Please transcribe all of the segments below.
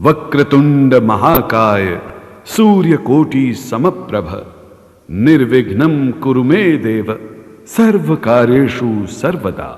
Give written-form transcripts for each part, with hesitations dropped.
वक्रतुंड महाकाय सूर्यकोटि समप्रभ निर्विघ्नं कुरु मे देव सर्वकार्येषु सर्वदा।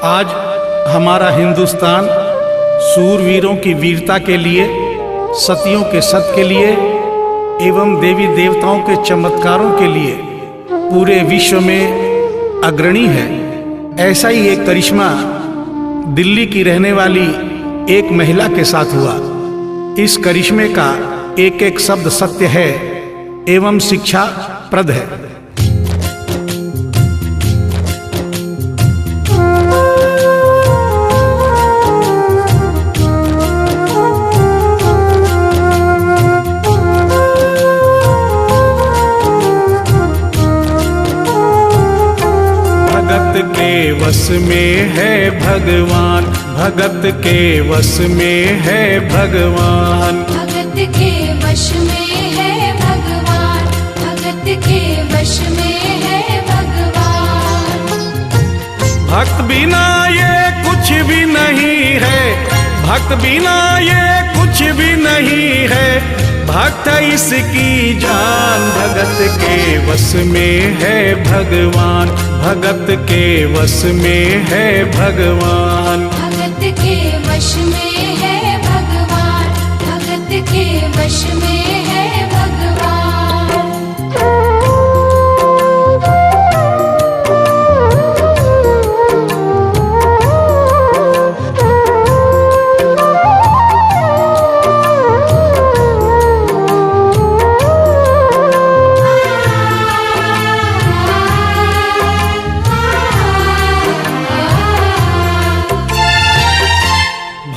आज हमारा हिंदुस्तान सूरवीरों की वीरता के लिए, सतियों के सत के लिए एवं देवी देवताओं के चमत्कारों के लिए पूरे विश्व में अग्रणी है। ऐसा ही एक करिश्मा दिल्ली की रहने वाली एक महिला के साथ हुआ। इस करिश्मे का एक एक शब्द सत्य है एवं शिक्षाप्रद है। भगत के वश में है भगवान, भगत के वश में है भगवान, भगत के वश में है भगवान, भगत के वश में है भगवान। भक्त बिना ये कुछ भी नहीं है, भक्त बिना ये कुछ भी नहीं है, भक्त इसकी जान। भगत के वश में है भगवान, भगत के वश में है भगवान, भगत के वश में है भगवान, भगत के वश में है भगवान।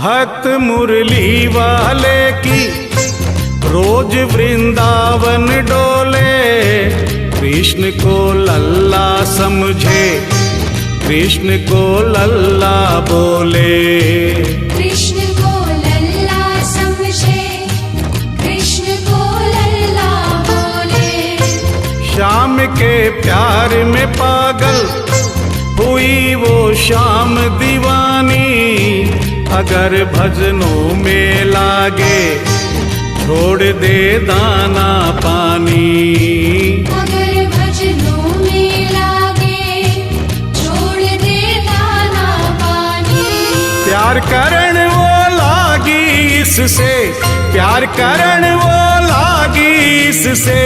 भक्त मुरली वाले की रोज वृंदावन डोले, कृष्ण को लल्ला समझे, कृष्ण को लल्ला बोले, कृष्ण को लल्ला समझे, कृष्ण को लल्ला बोले। श्याम के प्यार में पागल हुई वो श्याम दीवानी, अगर भजनों में लागे छोड़ दे दाना पानी, अगर भजनों में लागे छोड़ दे दाना पानी। प्यार करण वो लागी इससे, प्यार करण वो लागी इससे,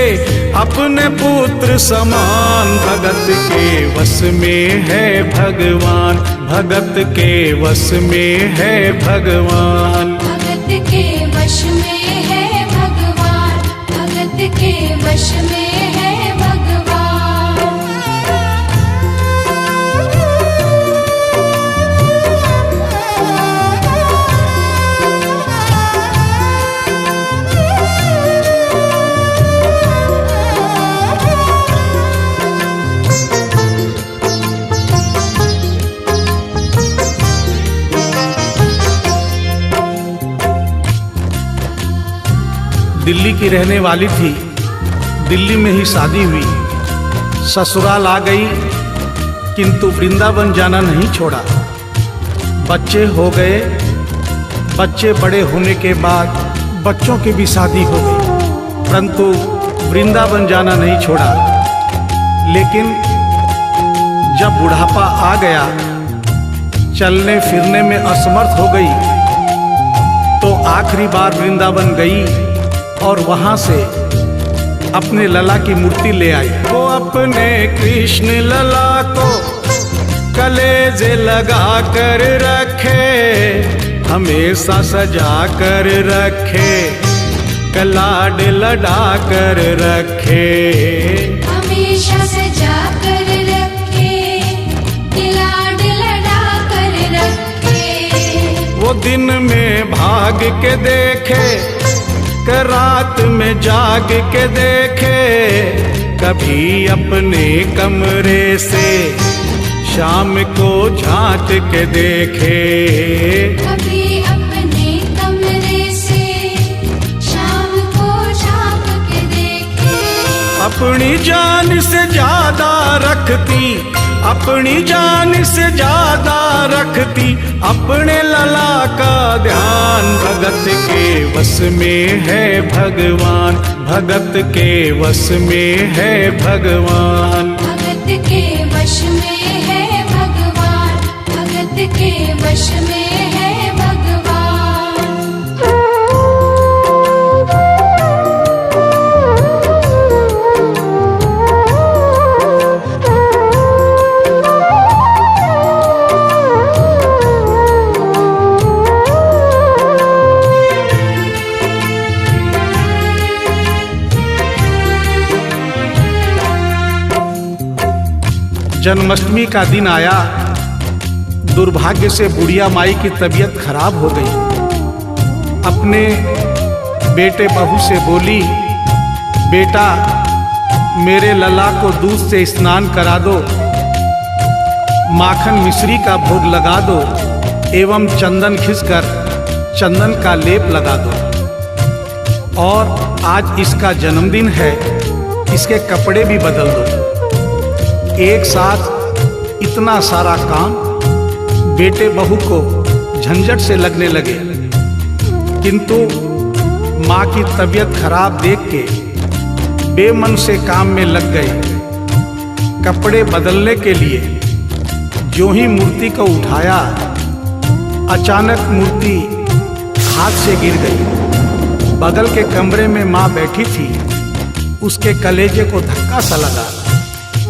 अपने पुत्र समान। भगत के वश में है भगवान, भगत के वश में है भगवान, भगत के वश में है भगवान, भगत के वश में है भगवान। दिल्ली की रहने वाली थी, दिल्ली में ही शादी हुई, ससुराल आ गई किंतु वृंदावन जाना नहीं छोड़ा। बच्चे हो गए, बच्चे बड़े होने के बाद बच्चों की भी शादी हो गई, परंतु वृंदावन जाना नहीं छोड़ा। लेकिन जब बुढ़ापा आ गया, चलने फिरने में असमर्थ हो गई, तो आखिरी बार वृंदावन गई और वहां से अपने लला की मूर्ति ले आई। वो अपने कृष्ण लला को कलेजे लगा कर रखे, हमेशा सजा कर रखे, कलाड लड़ा कर रखे, हमेशा सजा कर रखे, लाड लड़ा कर रखे। वो दिन में भाग के देखे कि रात में जाग के देखे, कभी अपने कमरे से शाम को झांक के देखे। कभी अपने कमरे से शाम को झांक के देखे। अपनी जान से ज्यादा रखती, अपनी जान से ज्यादा रखती अपने लला का ध्यान। भगत के वश में है भगवान, भगत के वश में है भगवान। भगत के वश में है भगवान, भगत के वश में है भगवान। जन्माष्टमी का दिन आया, दुर्भाग्य से बुढ़िया माई की तबीयत खराब हो गई। अपने बेटे बहू से बोली, बेटा मेरे लला को दूध से स्नान करा दो, माखन मिश्री का भोग लगा दो एवं चंदन खिसकर चंदन का लेप लगा दो। और आज इसका जन्मदिन है, इसके कपड़े भी बदल दो। एक साथ इतना सारा काम बेटे बहू को झंझट से लगने लगे, किंतु माँ की तबीयत खराब देख के बेमन से काम में लग गए। कपड़े बदलने के लिए जो ही मूर्ति को उठाया, अचानक मूर्ति हाथ से गिर गई। बगल के कमरे में माँ बैठी थी, उसके कलेजे को धक्का सा लगा।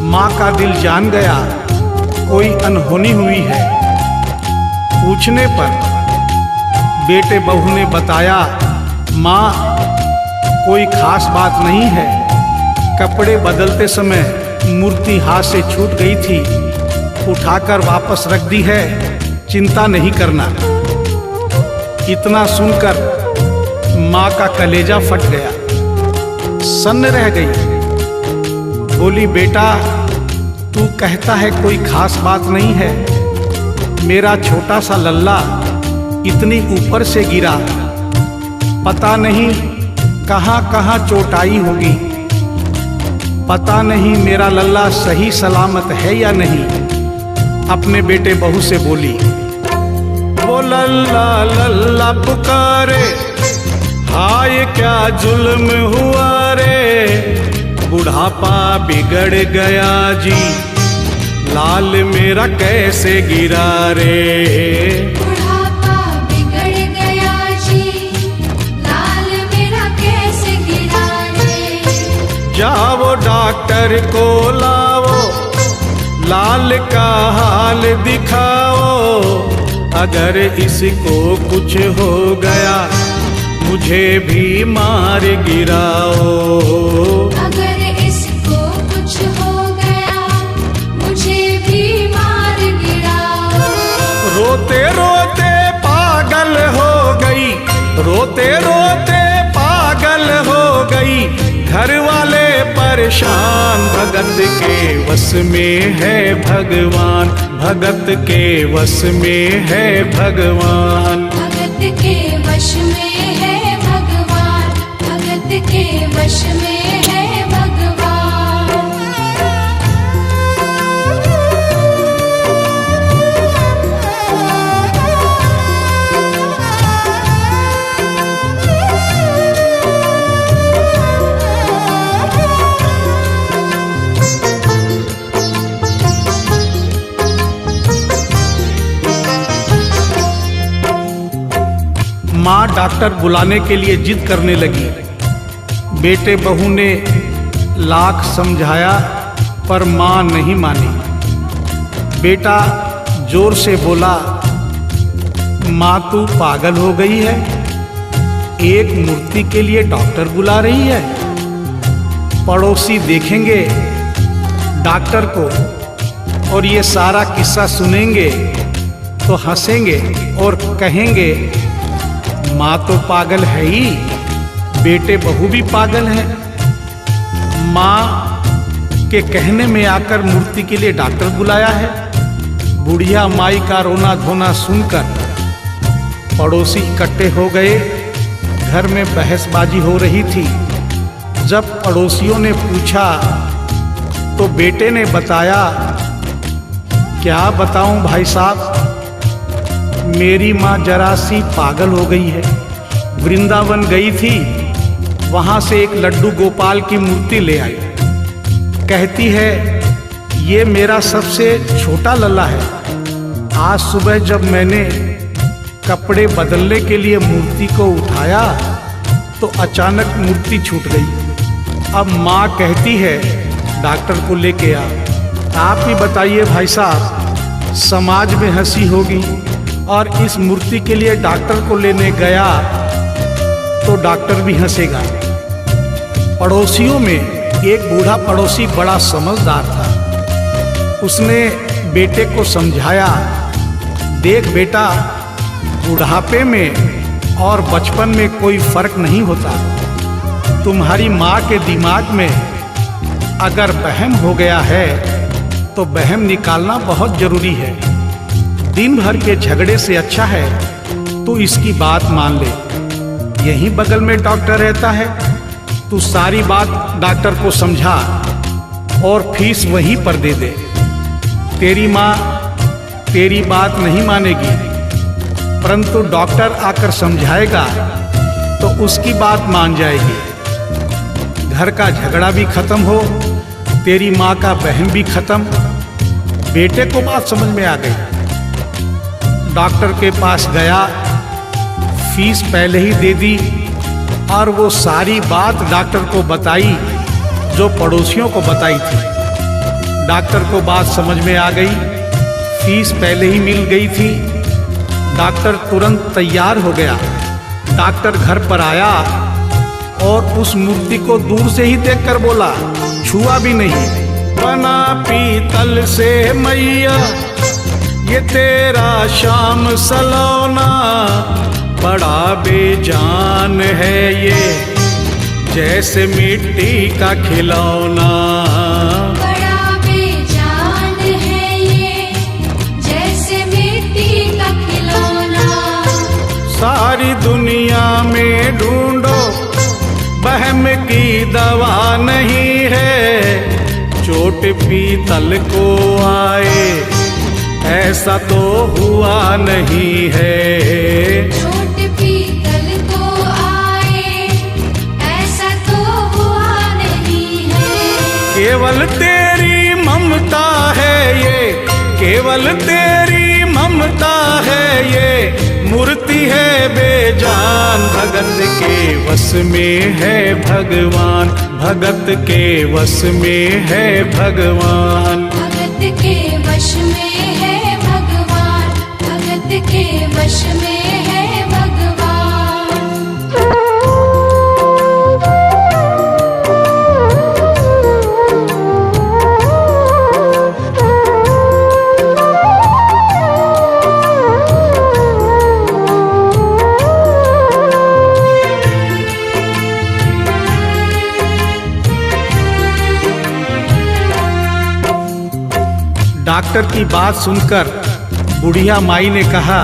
माँ का दिल जान गया कोई अनहोनी हुई है। पूछने पर बेटे बहू ने बताया, माँ कोई खास बात नहीं है, कपड़े बदलते समय मूर्ति हाथ से छूट गई थी, उठाकर वापस रख दी है, चिंता नहीं करना। इतना सुनकर माँ का कलेजा फट गया, सन्न रह गई। बोली, बेटा तू कहता है कोई खास बात नहीं है, मेरा छोटा सा लल्ला इतनी ऊपर से गिरा, पता नहीं कहाँ कहाँ चोट आई होगी, पता नहीं मेरा लल्ला सही सलामत है या नहीं। अपने बेटे बहू से बोली, वो लल्ला लल्ला पुकारे, हाय क्या जुल्म हुआ रे, बुढ़ापा बिगड़ गया जी, लाल मेरा कैसे गिरा रे। बुढ़ापा बिगड़ गया जी, लाल मेरा कैसे गिरा रे। जाओ डॉक्टर को लाओ, लाल का हाल दिखाओ, अगर इसको कुछ हो गया मुझे भी मार गिराओ। अगर इसको कुछ हो गया मुझे भी मार गिराओ। रोते रोते पागल हो गई, रोते रोते पागल हो गई, घर वाले परेशान। भगत के वश में है भगवान, भगत के वश में है भगवान। भगत के वश में है भगवान, भगत के वश में है भगवान। माँ डॉक्टर बुलाने के लिए जिद करने लगी। बेटे बहू ने लाख समझाया पर माँ नहीं मानी। बेटा जोर से बोला, माँ तू पागल हो गई है, एक मूर्ति के लिए डॉक्टर बुला रही है। पड़ोसी देखेंगे डॉक्टर को और ये सारा किस्सा सुनेंगे तो हंसेंगे और कहेंगे माँ तो पागल है ही, बेटे बहू भी पागल हैं। माँ के कहने में आकर मूर्ति के लिए डॉक्टर बुलाया है। बुढ़िया माई का रोना धोना सुनकर पड़ोसी इकट्ठे हो गए। घर में बहसबाजी हो रही थी। जब पड़ोसियों ने पूछा तो बेटे ने बताया, क्या बताऊं भाई साहब, मेरी माँ जरा सी पागल हो गई है। वृंदावन गई थी, वहां से एक लड्डू गोपाल की मूर्ति ले आई। कहती है ये मेरा सबसे छोटा लल्ला है। आज सुबह जब मैंने कपड़े बदलने के लिए मूर्ति को उठाया तो अचानक मूर्ति छूट गई। अब माँ कहती है डॉक्टर को लेके आ। आप ही बताइए भाई साहब, समाज में हंसी होगी और इस मूर्ति के लिए डॉक्टर को लेने गया तो डॉक्टर भी हंसेगा। पड़ोसियों में एक बूढ़ा पड़ोसी बड़ा समझदार था। उसने बेटे को समझाया, देख बेटा, बुढ़ापे में और बचपन में कोई फर्क नहीं होता। तुम्हारी माँ के दिमाग में अगर वहम हो गया है तो वहम निकालना बहुत जरूरी है। दिन भर के झगड़े से अच्छा है तू इसकी बात मान ले। यहीं बगल में डॉक्टर रहता है, तू सारी बात डॉक्टर को समझा और फीस वहीं पर दे दे। तेरी माँ तेरी बात नहीं मानेगी, परंतु डॉक्टर आकर समझाएगा तो उसकी बात मान जाएगी। घर का झगड़ा भी खत्म हो, तेरी माँ का बहन भी खत्म। बेटे को बात समझ में आ गई। डॉक्टर के पास गया, फीस पहले ही दे दी और वो सारी बात डॉक्टर को बताई जो पड़ोसियों को बताई थी। डॉक्टर को बात समझ में आ गई, फीस पहले ही मिल गई थी। डॉक्टर तुरंत तैयार हो गया। डॉक्टर घर पर आया और उस मूर्ति को दूर से ही देखकर बोला, छुआ भी नहीं। बना पीतल से मैया ये तेरा शाम सलोना, बड़ा बेजान है ये जैसे मिट्टी का खिलौना। बड़ा बेजान है ये जैसे मिट्टी का खिलौना। सारी दुनिया में ढूंढो वहम की दवा नहीं है, चोट पीतल को आए ऐसा तो हुआ नहीं है। चोट पीतल को आए ऐसा तो हुआ नहीं है। केवल तेरी ममता है ये, केवल तेरी ममता है ये, मूर्ति है बेजान। भगत के वश में है भगवान, भगत के वश में है भगवान। भगत के वश में है भगवान, भगत के वश में है भगवान। डॉक्टर की बात सुनकर बुढ़िया माई ने कहा,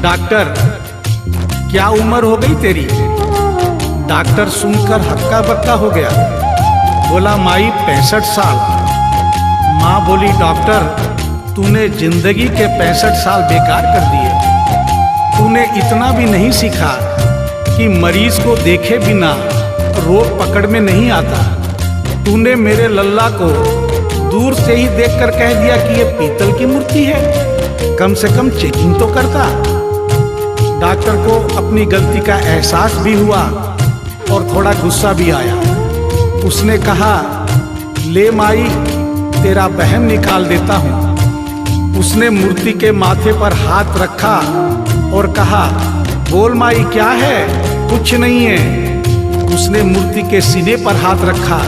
डॉक्टर क्या उम्र हो गई तेरी? डॉक्टर सुनकर हक्का बक्का हो गया। बोला माई 65 साल। माँ बोली डॉक्टर तूने जिंदगी के 65 साल बेकार कर दिए। तूने इतना भी नहीं सीखा कि मरीज को देखे बिना रोग पकड़ में नहीं आता। तूने मेरे लल्ला को दूर से ही देखकर कह दिया कि ये पीतल की मूर्ति है, कम से कम चेकिंग तो करता। डॉक्टर को अपनी गलती का एहसास भी हुआ और थोड़ा गुस्सा भी आया। उसने कहा ले माई तेरा बहम निकाल देता हूँ। उसने मूर्ति के माथे पर हाथ रखा और कहा बोल माई क्या है? कुछ नहीं है। उसने मूर्ति के सीने पर हाथ रखा,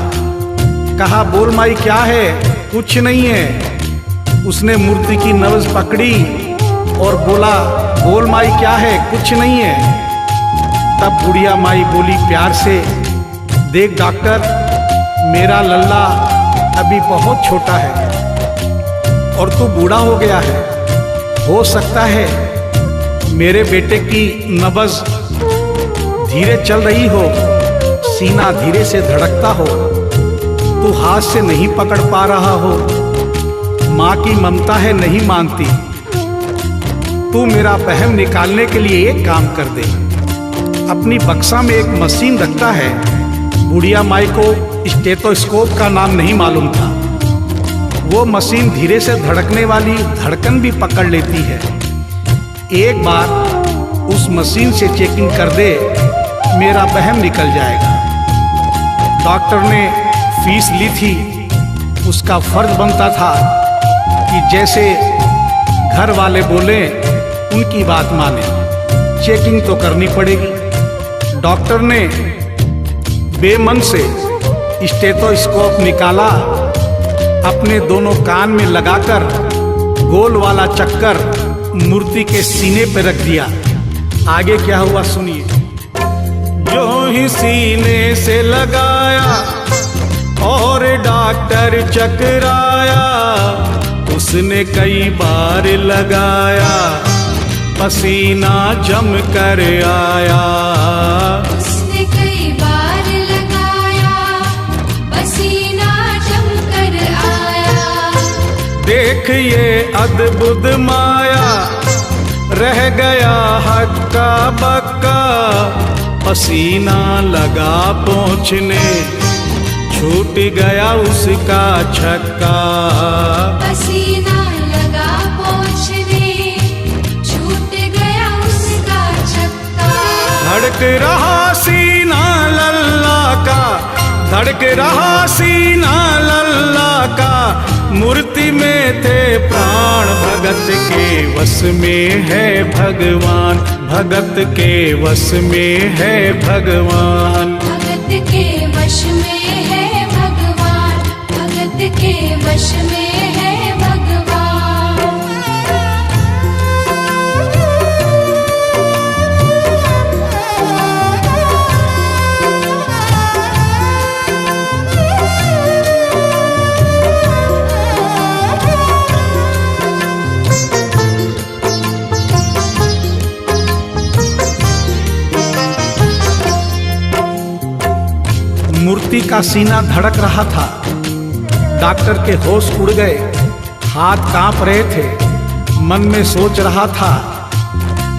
कहा बोल माई क्या है? कुछ नहीं है। उसने मूर्ति की नब्ज पकड़ी और बोला बोल माई क्या है? कुछ नहीं है। तब बुढ़िया माई बोली प्यार से, देख डॉक्टर, मेरा लल्ला अभी बहुत छोटा है और तू बूढ़ा हो गया है। हो सकता है मेरे बेटे की नब्ज धीरे चल रही हो, सीना धीरे से धड़कता हो, तू हाथ से नहीं पकड़ पा रहा हो, माँ की ममता है नहीं मानती। तू मेरा वहम निकालने के लिए एक काम कर दे, अपनी बक्सा में एक मशीन रखता है। बुढ़िया माई को स्टेथोस्कोप का नाम नहीं मालूम था। वो मशीन धीरे से धड़कने वाली धड़कन भी पकड़ लेती है। एक बार उस मशीन से चेकिंग कर दे, मेरा वहम निकल जाएगा। डॉक्टर ने फीस ली थी, उसका फर्ज बनता था कि जैसे घर वाले बोले उनकी बात माने, चेकिंग तो करनी पड़ेगी। डॉक्टर ने बेमन से स्टेथोस्कोप निकाला, अपने दोनों कान में लगाकर गोल वाला चक्कर मूर्ति के सीने पर रख दिया। आगे क्या हुआ सुनिए। जो ही सीने से लगाया और डॉक्टर चकराया, उसने कई बार लगाया, पसीना जम कर आया। उसने कई बार लगाया, पसीना जम कर आया। देख ये अद्भुत माया, रह गया हक्का बक्का, पसीना लगा पहुँचने, छूट गया उसका छक्का। पसीना लगा पहुँचने, छूट गया उसका छक्का। धड़क रहा सीना लल्ला का, धड़क रहा सीना लल्ला का, मूर्ति में थे प्राण, भगत के वश में है भगवान, भगत के वश में है भगवान। भगत के वश में है भगवान, भगत के वश में है भगवान। मूर्ति का सीना धड़क रहा था। डॉक्टर के होश उड़ गए, हाथ कांप रहे थे। मन में सोच रहा था,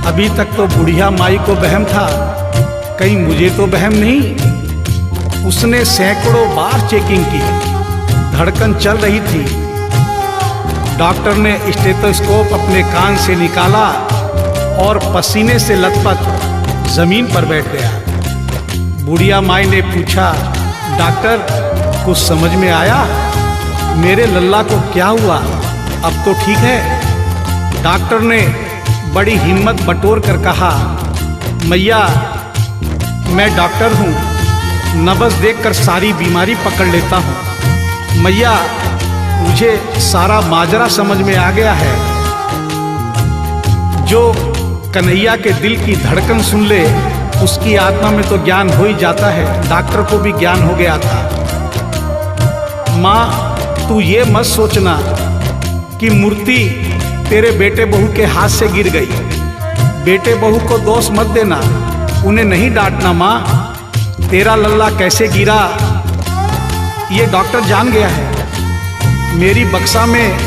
अभी तक तो बुढ़िया माई को वहम था, कहीं मुझे तो वहम नहीं। उसने सैकड़ों बार चेकिंग की, धड़कन चल रही थी। डॉक्टर ने स्टेथोस्कोप अपने कान से निकाला और पसीने से लथपथ जमीन पर बैठ गया। बुढ़िया माई ने पूछा, डॉक्टर कुछ समझ में आया? मेरे लल्ला को क्या हुआ? अब तो ठीक है। डॉक्टर ने बड़ी हिम्मत बटोर कर कहा, मैया मैं डॉक्टर हूँ, नब्ज देखकर सारी बीमारी पकड़ लेता हूँ। मैया मुझे सारा माजरा समझ में आ गया है। जो कन्हैया के दिल की धड़कन सुन ले, उसकी आत्मा में तो ज्ञान हो ही जाता है। डॉक्टर को भी ज्ञान हो गया था। माँ तू ये मत सोचना कि मूर्ति तेरे बेटे बहू के हाथ से गिर गई। बेटे बहू को दोष मत देना, उन्हें नहीं डांटना। माँ तेरा लल्ला कैसे गिरा ये डॉक्टर जान गया है। मेरी बक्सा में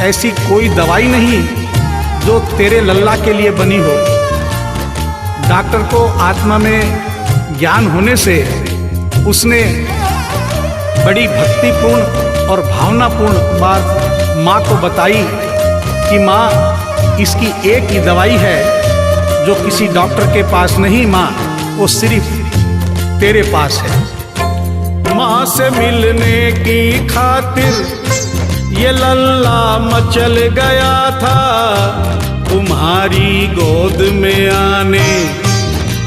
ऐसी कोई दवाई नहीं जो तेरे लल्ला के लिए बनी हो। डॉक्टर को आत्मा में ज्ञान होने से उसने बड़ी भक्तिपूर्ण और भावनापूर्ण बात माँ को बताई कि माँ इसकी एक ही दवाई है जो किसी डॉक्टर के पास नहीं, माँ वो सिर्फ तेरे पास है। माँ से मिलने की खातिर ये लल्ला मचल गया था, तुम्हारी गोद में आने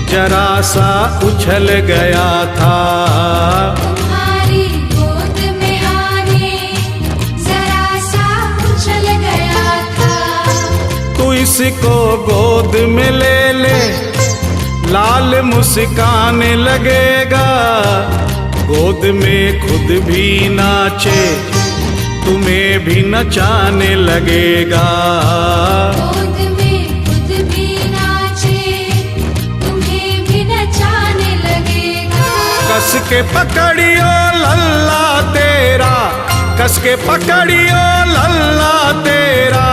जरा सा उछल गया था। तुम्हारी गोद में आने जरा सा उछल गया था। तू इसको गोद में ले ले, लाल मुस्कान लगेगा, गोद में खुद भी नाचे, तुम्हें भी नचाने लगेगा। गोद में खुद भी नाचे, तुम्हें भी नचाने लगेगा। कस के पकड़ियो लल्ला तेरा, कस के पकड़ियो लल्ला तेरा,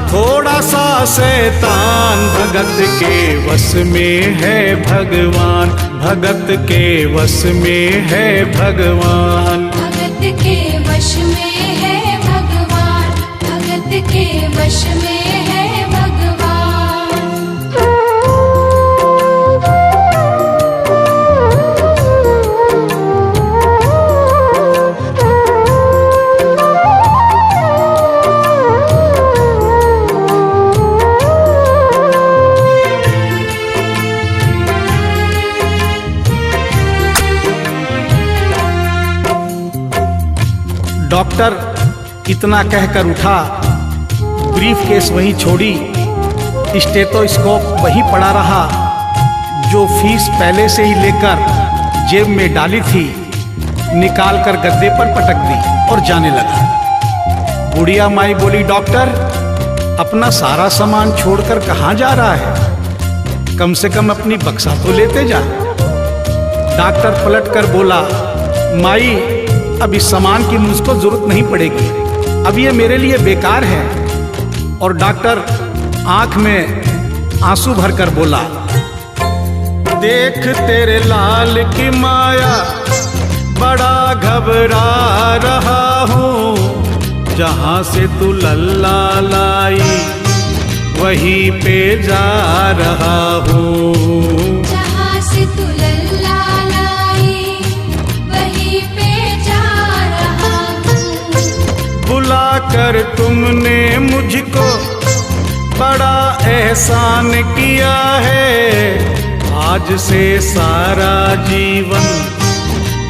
थोड़ा सा शैतान भगत के वश में है भगवान, भगत के वश में है भगवान। भगत के वश में है भगवान, भगत के वश में है भगवान। डॉक्टर इतना कहकर उठा, ब्रीफ केस वहीं छोड़ी, स्टेथोस्कोप वहीं पड़ा रहा जो फीस पहले से ही लेकर जेब में डाली थी, निकाल कर गद्दे पर पटक दी और जाने लगा। बुढ़िया माई बोली, डॉक्टर अपना सारा सामान छोड़कर कहाँ जा रहा है, कम से कम अपनी बक्सा तो लेते जा। डॉक्टर पलट कर बोला, माई अब इस सामान की मुझको जरूरत नहीं पड़ेगी, अब ये मेरे लिए बेकार है। और डॉक्टर आंख में आंसू भरकर बोला, देख तेरे लाल की माया, बड़ा घबरा रहा हूँ, जहाँ से तू लल्ला लाई वहीं पे जा रहा हूँ। जहाँ से तू लल्ला लाई वहीं पे जा रहा हूँ। बुला कर तुमने मुझको बड़ा एहसान किया है, आज से सारा जीवन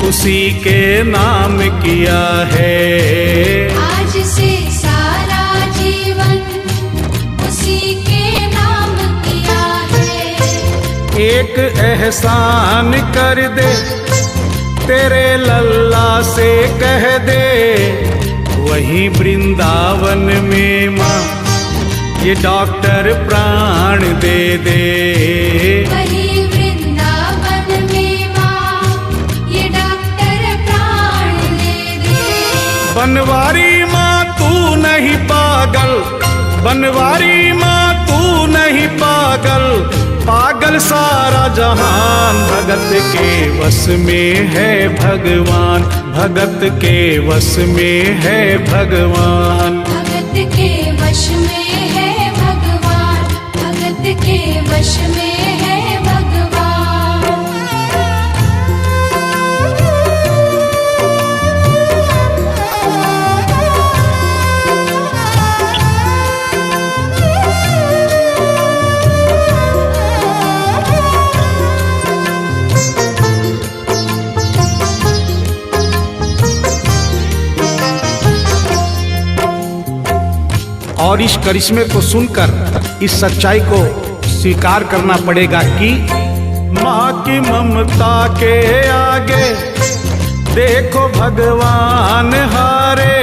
उसी के नाम किया है। आज से सारा जीवन उसी के नाम किया है। एक एहसान कर दे, तेरे लल्ला से कह दे, वहीं वृंदावन में माँ ये डॉक्टर प्राण दे दे। वहीं वृंदावन में माँ ये डॉक्टर प्राण दे दे। बनवारी माँ तू नहीं पागल, बनवारी माँ तू नहीं पागल, पागल सारा जहान, भगत के वश में है भगवान, भगत के वश में है भगवान। भगत के वश में है भगवान, भगत के वश में है भगवान। और इस करिश्मे को सुनकर इस सच्चाई को स्वीकार करना पड़ेगा कि माँ की ममता के आगे देखो भगवान हारे।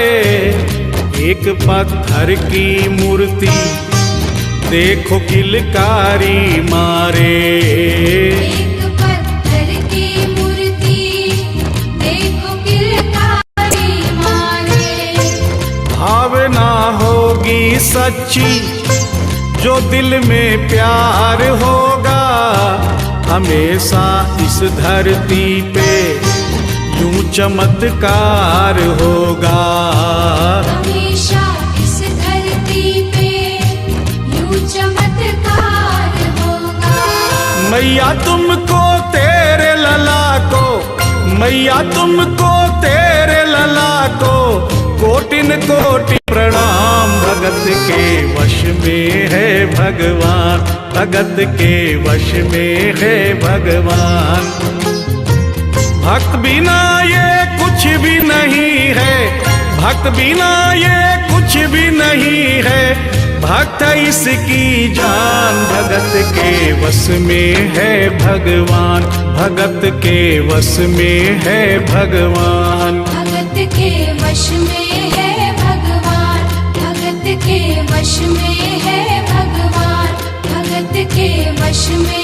एक पत्थर की मूर्ति देखो किलकारी मारे। एक पत्थर की मूर्ति देखो किलकारी मारे। भावना होगी सच्ची जो दिल में प्यार होगा, हमेशा इस धरती पे यूं चमत्कार होगा। हमेशा इस धरती पे यूं चमत्कार होगा। मैया तुमको तेरे लला को, मैया तुमको तेरे लला को कोटिन कोटि प्रणाम। भगत के वश में है भगवान, भगत के वश में है भगवान। भक्त बिना ये कुछ भी नहीं है, भक्त बिना ये कुछ भी नहीं है। भक्त इसकी जान, भगत के वश में है भगवान, भगत के वश में है भगवान। भगत के वश में है भगवान, भगत के वश में है भगवान, भगत के वश में